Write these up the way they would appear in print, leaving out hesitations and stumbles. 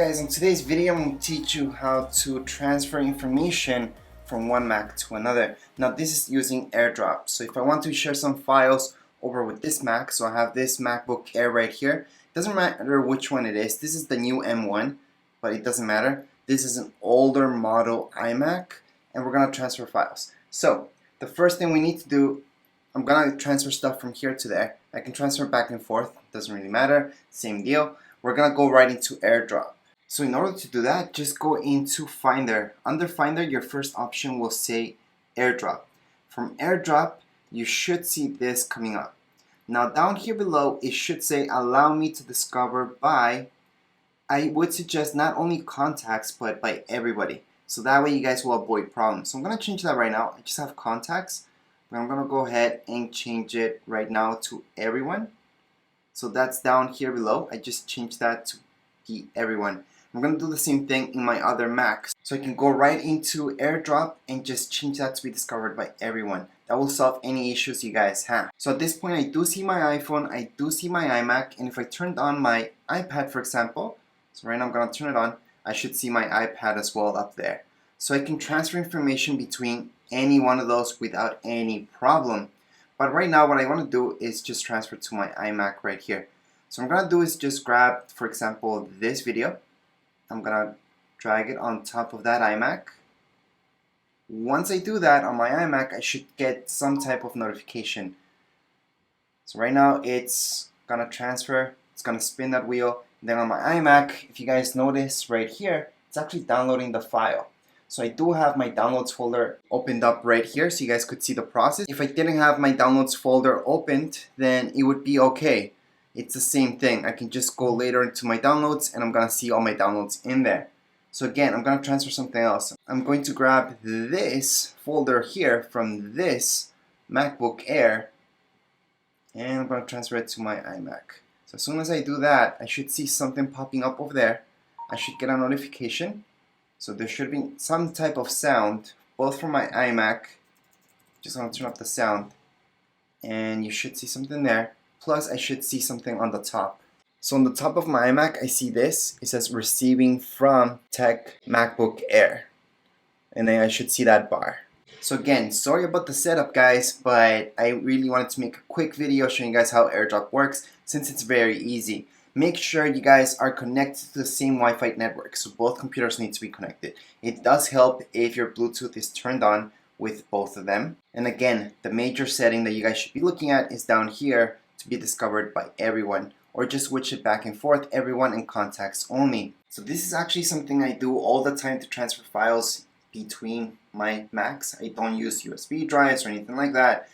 guys, in today's video I'm going to teach you how to transfer information from one Mac to another. Now this is using AirDrop. So if I want to share some files over with this Mac, so I have this MacBook Air right here. It doesn't matter which one it is. This is the new M1, but it doesn't matter. This is an older model iMac and we're going to transfer files. So the first thing we need to do, I'm going to transfer stuff from here to there. I can transfer back and forth, doesn't really matter, same deal. We're going to go right into AirDrop. So in order to do that, just go into Finder. Under Finder, your first option will say AirDrop. From AirDrop, you should see this coming up. Now down here below, it should say allow me to discover by, I would suggest not only contacts, but by everybody. So that way you guys will avoid problems. So I'm going to change that right now. I just have contacts, but I'm going to go ahead and change it right now to everyone. So that's down here below. I just changed that to be everyone. I'm going to do the same thing in my other Macs. So I can go right into AirDrop and just change that to be discovered by everyone. That will solve any issues you guys have. So at this point I do see my iPhone, I do see my iMac, and if I turned on my iPad for example, so right now I'm going to turn it on, I should see my iPad as well up there. So I can transfer information between any one of those without any problem. But right now what I want to do is just transfer to my iMac right here. So what I'm going to do is just grab, for example, this video. I'm going to drag it on top of that iMac. Once I do that on my iMac, I should get some type of notification. So right now it's going to transfer, it's going to spin that wheel. Then on my iMac, if you guys notice right here, it's actually downloading the file. So I do have my downloads folder opened up right here so you guys could see the process. If I didn't have my downloads folder opened, then it would be okay. It's the same thing. I can just go later into my downloads and I'm going to see all my downloads in there. So again, I'm going to transfer something else. I'm going to grab this folder here from this MacBook Air and I'm going to transfer it to my iMac. So as soon as I do that, I should see something popping up over there. I should get a notification. So there should be some type of sound, both from my iMac. Just going to turn up the sound and you should see something there. Plus I should see something on the top. So on the top of my iMac I see this. It says receiving from Tech MacBook Air. And then I should see that bar. So again, sorry about the setup guys, but I really wanted to make a quick video showing you guys how AirDrop works since it's very easy. Make sure you guys are connected to the same Wi-Fi network, so both computers need to be connected. It does help if your Bluetooth is turned on with both of them. And again, the major setting that you guys should be looking at is down here to be discovered by everyone, or just switch it back and forth, everyone and contacts only. So this is actually something I do all the time to transfer files between my Macs. I don't use USB drives or anything like that.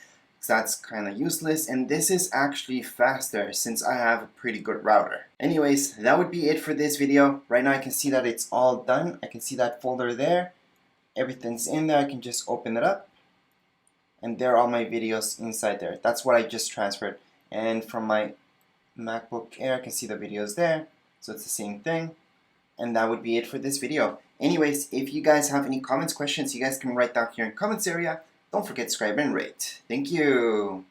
That's kind of useless, and this is actually faster since I have a pretty good router. Anyways, that would be it for this video. Right now I can see that it's all done. I can see that folder there. Everything's in there. I can just open it up and there are all my videos inside there. That's what I just transferred. And from my MacBook Air I can see the videos there. So it's the same thing. And that would be it for this video. Anyways, if you guys have any comments, questions, you guys can write down here in the comments area. Don't forget to subscribe and rate. Thank you.